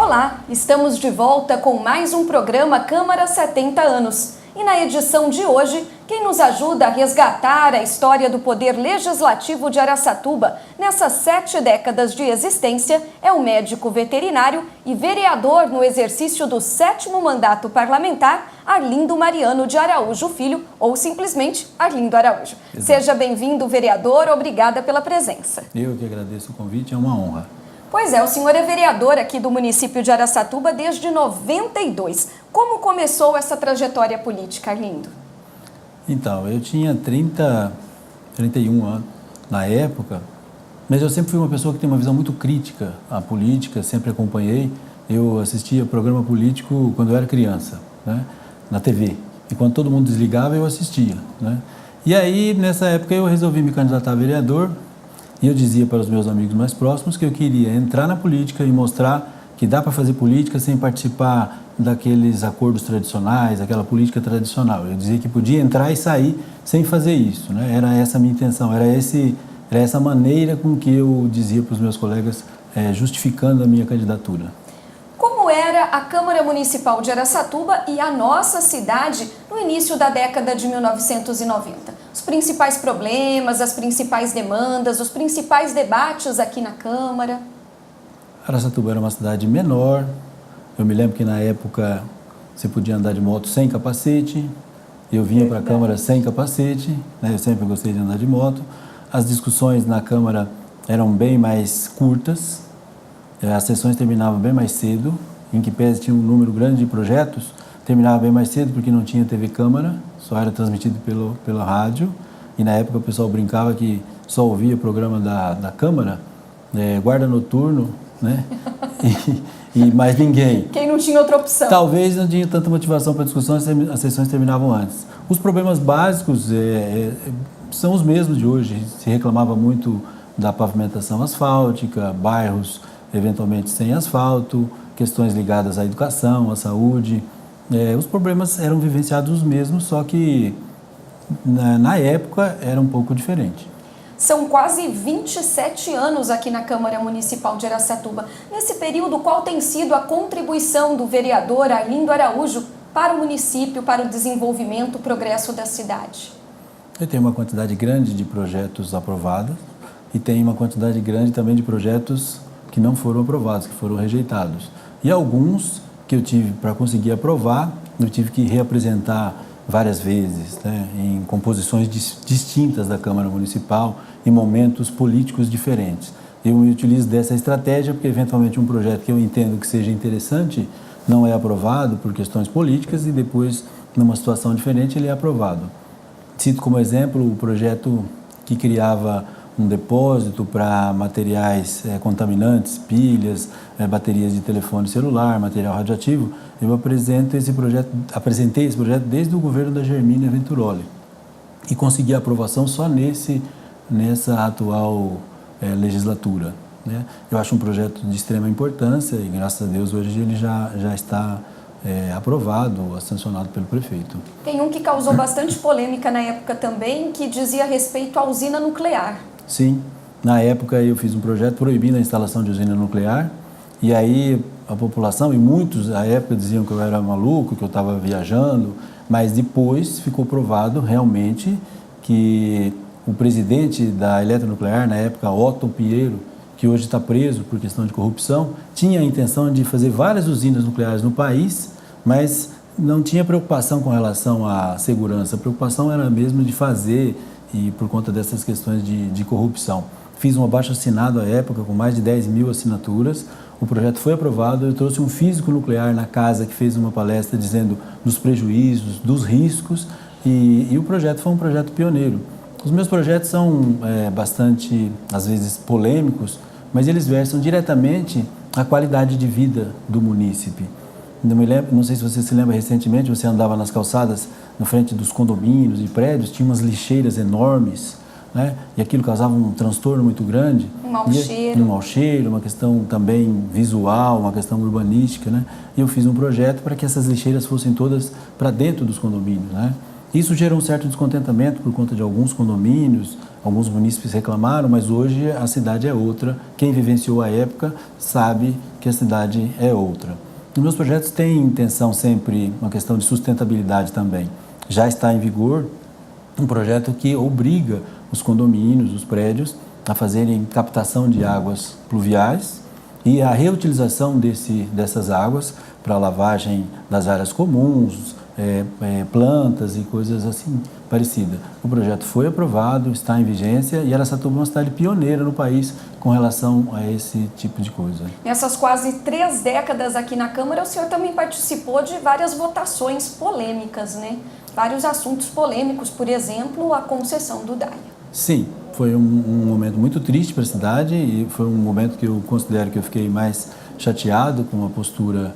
Olá, estamos de volta com mais um programa Câmara 70 anos. E na edição de hoje, quem nos ajuda a resgatar a história do Poder Legislativo de Araçatuba nessas 7 décadas de existência é o médico veterinário e vereador no exercício do 7º mandato parlamentar, Arlindo Mariano de Araújo Filho, ou simplesmente Arlindo Araújo. Exato. Seja bem-vindo, vereador, obrigada pela presença. Eu que agradeço o convite, é uma honra. Pois é, o senhor é vereador aqui do município de Araçatuba desde 92. Como começou essa trajetória política, Arlindo? Então, eu tinha 31 anos na época, mas eu sempre fui uma pessoa que tem uma visão muito crítica à política, sempre acompanhei. Eu assistia programa político quando eu era criança, né, na TV. E quando todo mundo desligava, eu assistia, né? E aí, nessa época, eu resolvi me candidatar a vereador. E eu dizia para os meus amigos mais próximos que eu queria entrar na política e mostrar que dá para fazer política sem participar daqueles acordos tradicionais, aquela política tradicional. Eu dizia que podia entrar e sair sem fazer isso, né? Era essa a minha intenção, era essa maneira com que eu dizia para os meus colegas, justificando a minha candidatura. Como era a Câmara Municipal de Araçatuba e a nossa cidade no início da década de 1990? Os principais problemas, as principais demandas, os principais debates aqui na Câmara? Araçatuba era uma cidade menor. Eu me lembro que na época você podia andar de moto sem capacete. Eu vinha para a Câmara sem capacete, né? Eu sempre gostei de andar de moto. As discussões na Câmara eram bem mais curtas. As sessões terminavam bem mais cedo, em que pese tinha um número grande de projetos, terminava bem mais cedo porque não tinha TV Câmara, só era transmitido pela rádio, e na época o pessoal brincava que só ouvia o programa da Câmara, Guarda Noturno, né? e mais ninguém. Quem não tinha outra opção. Talvez não tinha tanta motivação para a discussão, as sessões terminavam antes. Os problemas básicos são os mesmos de hoje. Se reclamava muito da pavimentação asfáltica, bairros eventualmente sem asfalto, questões ligadas à educação, à saúde. Os problemas eram vivenciados os mesmos, só que na época era um pouco diferente. São quase 27 anos aqui na Câmara Municipal de Araçatuba. Nesse período, qual tem sido a contribuição do vereador Arlindo Araújo para o município, para o desenvolvimento, o progresso da cidade? Eu tenho uma quantidade grande de projetos aprovados e tenho uma quantidade grande também de projetos que não foram aprovados, que foram rejeitados. E alguns que eu tive para conseguir aprovar, eu tive que reapresentar várias vezes, né, em composições distintas da Câmara Municipal, em momentos políticos diferentes. Eu me utilizo dessa estratégia porque, eventualmente, um projeto que eu entendo que seja interessante não é aprovado por questões políticas e depois, numa situação diferente, ele é aprovado. Cito como exemplo o projeto que criava um depósito para materiais contaminantes, pilhas, baterias de telefone celular, material radioativo. Eu apresentei esse projeto desde o governo da Germínia Venturoli e consegui a aprovação só nessa atual legislatura, né? Eu acho um projeto de extrema importância e, graças a Deus, hoje ele já está aprovado, sancionado pelo prefeito. Tem um que causou bastante polêmica na época também, que dizia respeito à usina nuclear. Sim, na época eu fiz um projeto proibindo a instalação de usina nuclear e aí a população, e muitos à época diziam que eu era maluco, que eu estava viajando, mas depois ficou provado realmente que o presidente da Eletronuclear, na época, Otto Pinheiro, que hoje está preso por questão de corrupção, tinha a intenção de fazer várias usinas nucleares no país, mas não tinha preocupação com relação à segurança, a preocupação era mesmo de fazer e por conta dessas questões de corrupção. Fiz um abaixo-assinado à época com mais de 10 mil assinaturas, o projeto foi aprovado, eu trouxe um físico nuclear na casa que fez uma palestra dizendo dos prejuízos, dos riscos e o projeto foi um projeto pioneiro. Os meus projetos são bastante, às vezes, polêmicos, mas eles versam diretamente a qualidade de vida do munícipe. Não sei se você se lembra, recentemente você andava nas calçadas na frente dos condomínios e prédios, tinha umas lixeiras enormes, né? E aquilo causava um transtorno muito grande. Um mau cheiro. Um mau cheiro, uma questão também visual, uma questão urbanística, né? E eu fiz um projeto para que essas lixeiras fossem todas para dentro dos condomínios, né? Isso gerou um certo descontentamento por conta de alguns condomínios, alguns munícipes reclamaram, mas hoje a cidade é outra. Quem vivenciou a época sabe que a cidade é outra. Os meus projetos têm intenção sempre, uma questão de sustentabilidade também. Já está em vigor um projeto que obriga os condomínios, os prédios, a fazerem captação de águas pluviais e a reutilização dessas águas para lavagem das áreas comuns, plantas e coisas assim parecidas. O projeto foi aprovado, está em vigência e Araçatuba é uma cidade pioneira no país com relação a esse tipo de coisa. Nessas quase 3 décadas aqui na Câmara, o senhor também participou de várias votações polêmicas, né? Vários assuntos polêmicos, por exemplo, a concessão do DAIA. Sim, foi um momento muito triste para a cidade e foi um momento que eu considero que eu fiquei mais chateado com a postura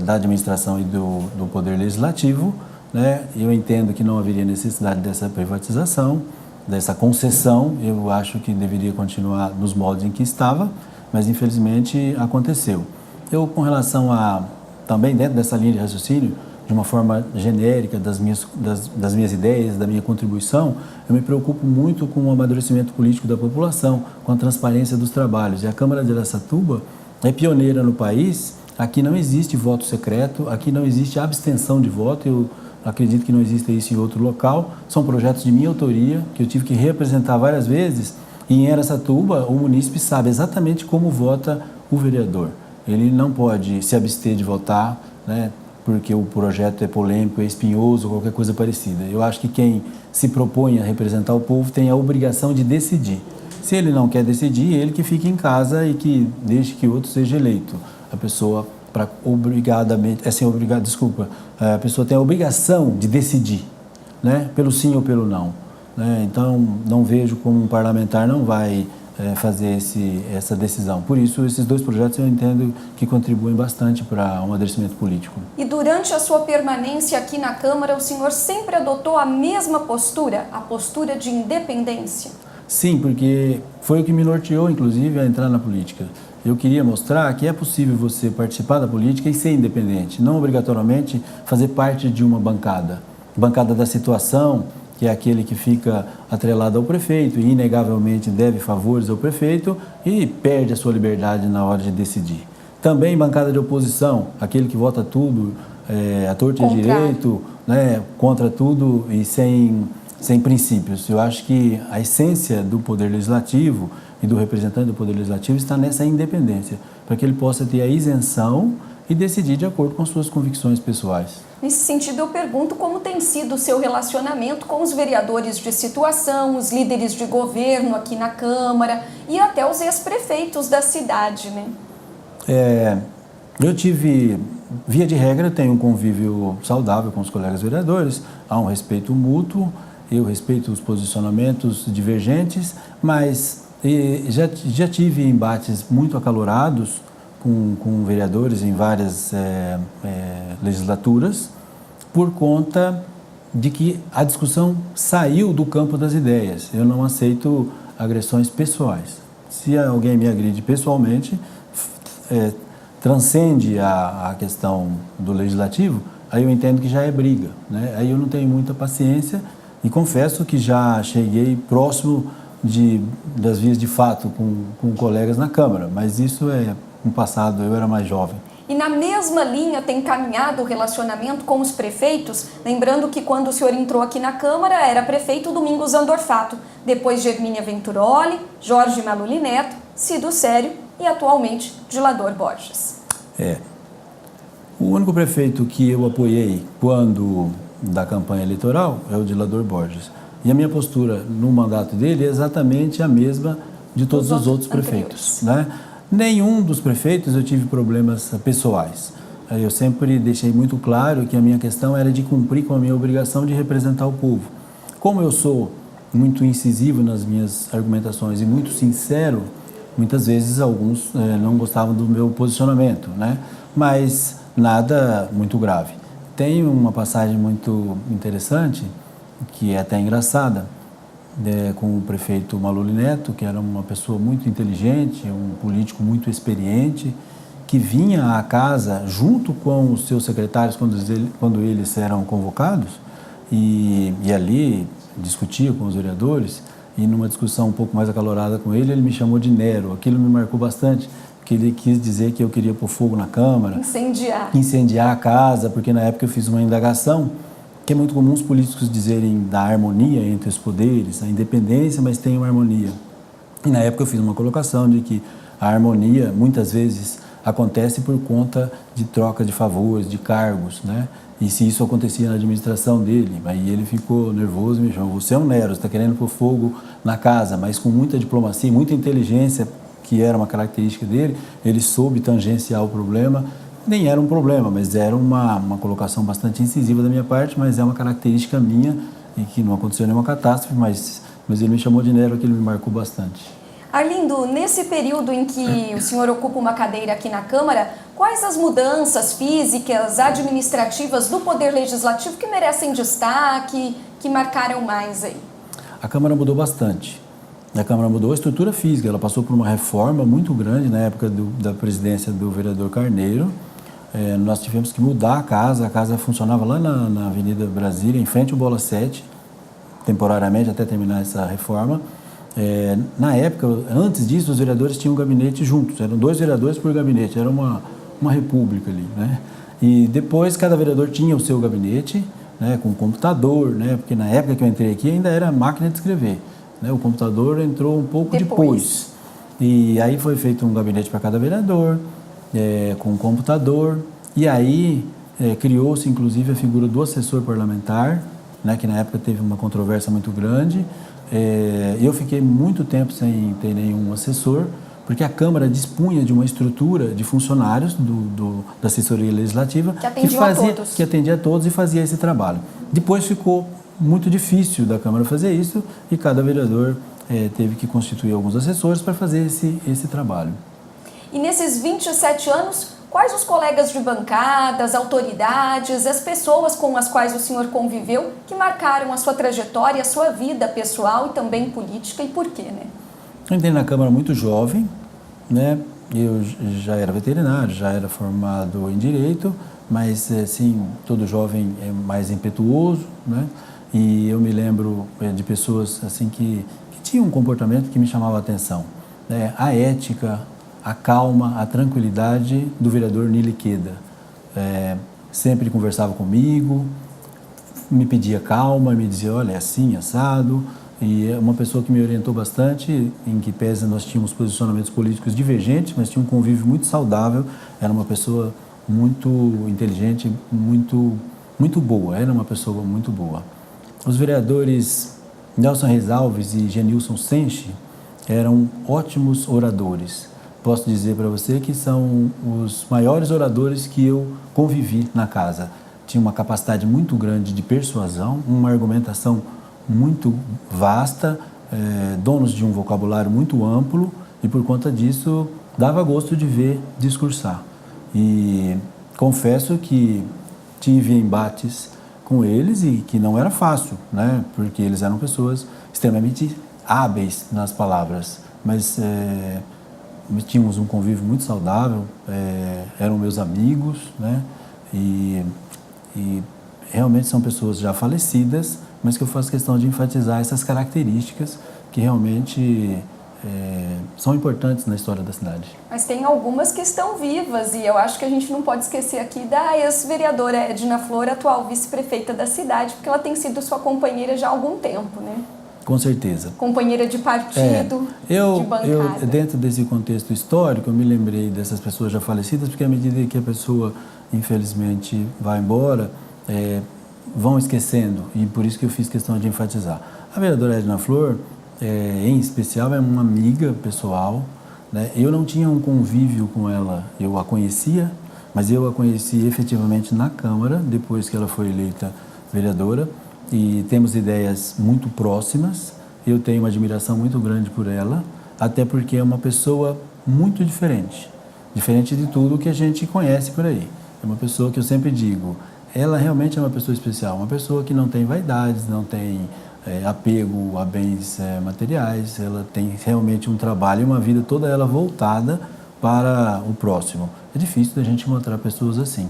da administração e do Poder Legislativo, né? Eu entendo que não haveria necessidade dessa privatização, dessa concessão. Eu acho que deveria continuar nos moldes em que estava, mas infelizmente aconteceu. Eu, com relação a, também dentro dessa linha de raciocínio, de uma forma genérica das minhas ideias, da minha contribuição, eu me preocupo muito com o amadurecimento político da população, com a transparência dos trabalhos. E a Câmara de Araçatuba é pioneira no país. Aqui não existe voto secreto, aqui não existe abstenção de voto, eu acredito que não existe isso em outro local. São projetos de minha autoria, que eu tive que representar várias vezes, e em Araçatuba o munícipe sabe exatamente como vota o vereador. Ele não pode se abster de votar, né, porque o projeto é polêmico, é espinhoso, qualquer coisa parecida. Eu acho que quem se propõe a representar o povo tem a obrigação de decidir. Se ele não quer decidir, ele que fique em casa e que deixe que outro seja eleito. A pessoa, a pessoa tem a obrigação de decidir, né, pelo sim ou pelo não. Né? Então, não vejo como um parlamentar não vai fazer essa decisão. Por isso, esses 2 projetos eu entendo que contribuem bastante para o amadurecimento político. E durante a sua permanência aqui na Câmara, o senhor sempre adotou a mesma postura, a postura de independência? Sim, porque foi o que me norteou, inclusive, a entrar na política. Eu queria mostrar que é possível você participar da política e ser independente, não obrigatoriamente fazer parte de uma bancada. Bancada da situação, que é aquele que fica atrelado ao prefeito e inegavelmente deve favores ao prefeito e perde a sua liberdade na hora de decidir. Também bancada de oposição, aquele que vota tudo, à torta e à direito, né, contra tudo e sem princípios. Eu acho que a essência do Poder Legislativo e do representante do Poder Legislativo está nessa independência, para que ele possa ter a isenção e decidir de acordo com suas convicções pessoais. Nesse sentido, eu pergunto como tem sido o seu relacionamento com os vereadores de situação, os líderes de governo aqui na Câmara e até os ex-prefeitos da cidade, né? Eu tive, via de regra, tenho um convívio saudável com os colegas vereadores, há um respeito mútuo, eu respeito os posicionamentos divergentes, mas já tive embates muito acalorados com vereadores em várias legislaturas, por conta de que a discussão saiu do campo das ideias. Eu não aceito agressões pessoais. Se alguém me agride pessoalmente, transcende a questão do legislativo, aí eu entendo que já é briga, né? Aí eu não tenho muita paciência e confesso que já cheguei próximo das vias de fato com colegas na Câmara, mas isso é no passado, eu era mais jovem. E na mesma linha tem caminhado o relacionamento com os prefeitos, lembrando que quando o senhor entrou aqui na Câmara era prefeito Domingos Andorfato, depois Germínia Venturoli, Jorge Maluli Neto, Cido Sério e atualmente Dilador Borges. O único prefeito que eu apoiei quando da campanha eleitoral é o Dilador Borges. E a minha postura no mandato dele é exatamente a mesma de todos os outros prefeitos, né? Nenhum dos prefeitos eu tive problemas pessoais. Eu sempre deixei muito claro que a minha questão era de cumprir com a minha obrigação de representar o povo. Como eu sou muito incisivo nas minhas argumentações e muito sincero, muitas vezes alguns não gostavam do meu posicionamento, né? Mas nada muito grave. Tem uma passagem muito interessante, que é até engraçada, com o prefeito Maluli Neto, que era uma pessoa muito inteligente, um político muito experiente, que vinha à casa junto com os seus secretários quando eles eram convocados, e ali discutia com os vereadores, e numa discussão um pouco mais acalorada com ele, ele me chamou de Nero. Aquilo me marcou bastante, porque ele quis dizer que eu queria pôr fogo na Câmara. Incendiar a casa, porque na época eu fiz uma indagação, que é muito comum os políticos dizerem da harmonia entre os poderes, a independência, mas tem uma harmonia. E na época eu fiz uma colocação de que a harmonia, muitas vezes, acontece por conta de troca de favores, de cargos, né? E se isso acontecia na administração dele, aí ele ficou nervoso e me chamou: você é um Nero, você está querendo pôr fogo na casa, mas com muita diplomacia, muita inteligência, que era uma característica dele, ele soube tangenciar o problema. Nem era um problema, mas era uma colocação bastante incisiva da minha parte, mas é uma característica minha e que não aconteceu nenhuma catástrofe, mas ele me chamou de Nero, que ele me marcou bastante. Arlindo, nesse período em que o senhor ocupa uma cadeira aqui na Câmara, quais as mudanças físicas, administrativas do Poder Legislativo que merecem destaque, que marcaram mais aí? A Câmara mudou bastante. A Câmara mudou a estrutura física, ela passou por uma reforma muito grande na época da presidência do vereador Carneiro. Nós tivemos que mudar a casa funcionava lá na Avenida Brasília, em frente ao Bola 7, temporariamente até terminar essa reforma. Na época, antes disso, os vereadores tinham um gabinete juntos, eram 2 vereadores por gabinete, era uma república ali, né? E depois cada vereador tinha o seu gabinete, né, com computador, né, porque na época que eu entrei aqui ainda era máquina de escrever, né? O computador entrou um pouco depois. E aí foi feito um gabinete para cada vereador, com um computador, e aí criou-se inclusive a figura do assessor parlamentar, né, que na época teve uma controvérsia muito grande. Eu fiquei muito tempo sem ter nenhum assessor, porque a Câmara dispunha de uma estrutura de funcionários da assessoria legislativa que atendia a todos e fazia esse trabalho. Depois ficou muito difícil da Câmara fazer isso e cada vereador teve que constituir alguns assessores para fazer esse trabalho. E nesses 27 anos, quais os colegas de bancada, as autoridades, as pessoas com as quais o senhor conviveu que marcaram a sua trajetória, a sua vida pessoal e também política, e por quê, né? Eu entrei na Câmara muito jovem, né? Eu já era veterinário, já era formado em Direito, mas, sim, todo jovem é mais impetuoso, né? E eu me lembro de pessoas assim que tinham um comportamento que me chamava a atenção, né? A ética, a calma, a tranquilidade do vereador Nili Queda. Sempre conversava comigo, me pedia calma, me dizia: olha, é assim, assado. E é uma pessoa que me orientou bastante, em que pese nós tínhamos posicionamentos políticos divergentes, mas tinha um convívio muito saudável. Era uma pessoa muito inteligente, muito boa, era uma pessoa muito boa. Os vereadores Nelson Reis Alves e Genilson Senche eram ótimos oradores. Posso dizer para você que são os maiores oradores que eu convivi na casa. Tinha uma capacidade muito grande de persuasão, uma argumentação muito vasta, donos de um vocabulário muito amplo, e por conta disso dava gosto de ver discursar. E confesso que tive embates com eles e que não era fácil, né? Porque eles eram pessoas extremamente hábeis nas palavras, mas tínhamos um convívio muito saudável, eram meus amigos, né? E realmente são pessoas já falecidas, mas que eu faço questão de enfatizar essas características que realmente são importantes na história da cidade. Mas tem algumas que estão vivas, e eu acho que a gente não pode esquecer aqui da ex-vereadora Edna Flor, atual vice-prefeita da cidade, porque ela tem sido sua companheira já há algum tempo, né? Com certeza. Companheira de partido, de bancada. Dentro desse contexto histórico, eu me lembrei dessas pessoas já falecidas, porque à medida que a pessoa, infelizmente, vai embora, vão esquecendo, e por isso que eu fiz questão de enfatizar. A vereadora Edna Flor, em especial, é uma amiga pessoal, né? Eu não tinha um convívio com ela, eu a conhecia, mas eu a conheci efetivamente na Câmara, depois que ela foi eleita vereadora, e temos ideias muito próximas. Eu tenho uma admiração muito grande por ela, até porque é uma pessoa muito diferente de tudo que a gente conhece por aí. É uma pessoa que eu sempre digo, ela realmente é uma pessoa especial, uma pessoa que não tem vaidades, não tem apego a bens materiais, ela tem realmente um trabalho e uma vida toda ela voltada para o próximo. É difícil da gente encontrar pessoas assim.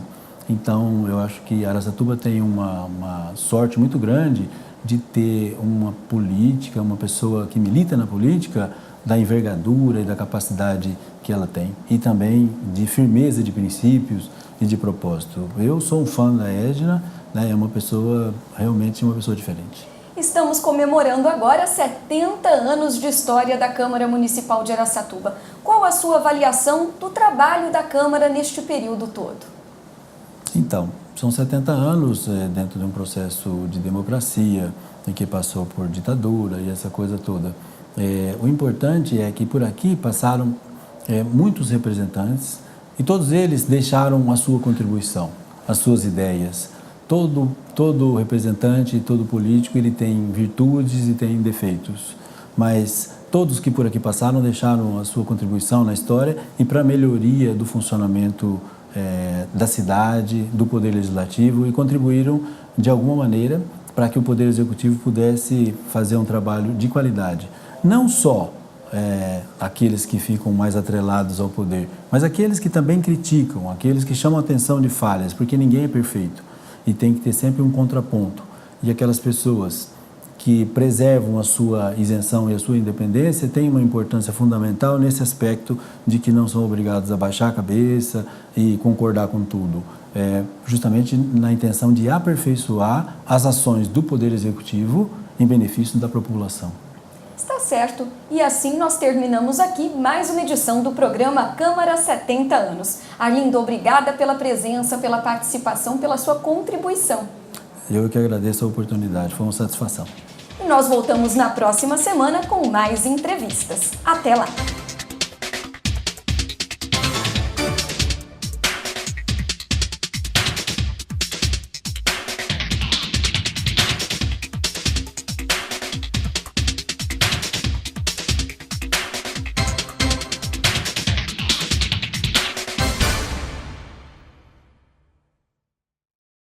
Então, eu acho que Araçatuba tem uma sorte muito grande de ter uma política, uma pessoa que milita na política, da envergadura e da capacidade que ela tem. E também de firmeza de princípios e de propósito. Eu sou um fã da Edna, né? É uma pessoa, realmente uma pessoa diferente. Estamos comemorando agora 70 anos de história da Câmara Municipal de Araçatuba. Qual a sua avaliação do trabalho da Câmara neste período todo? Então, são 70 anos dentro de um processo de democracia, em que passou por ditadura e essa coisa toda. O importante é que por aqui passaram muitos representantes e todos eles deixaram a sua contribuição, as suas ideias. Todo representante, todo político, ele tem virtudes e tem defeitos, mas todos que por aqui passaram deixaram a sua contribuição na história e para a melhoria do funcionamento da cidade, do Poder Legislativo, e contribuíram de alguma maneira para que o Poder Executivo pudesse fazer um trabalho de qualidade. Não só aqueles que ficam mais atrelados ao poder, mas aqueles que também criticam, aqueles que chamam a atenção de falhas, porque ninguém é perfeito e tem que ter sempre um contraponto. E aquelas pessoas que preservam a sua isenção e a sua independência têm uma importância fundamental nesse aspecto de que não são obrigados a baixar a cabeça e concordar com tudo, justamente na intenção de aperfeiçoar as ações do Poder Executivo em benefício da população. Está certo. E assim nós terminamos aqui mais uma edição do programa Câmara 70 anos. Arlindo, obrigada pela presença, pela participação, pela sua contribuição. Eu que agradeço a oportunidade, foi uma satisfação. E nós voltamos na próxima semana com mais entrevistas. Até lá!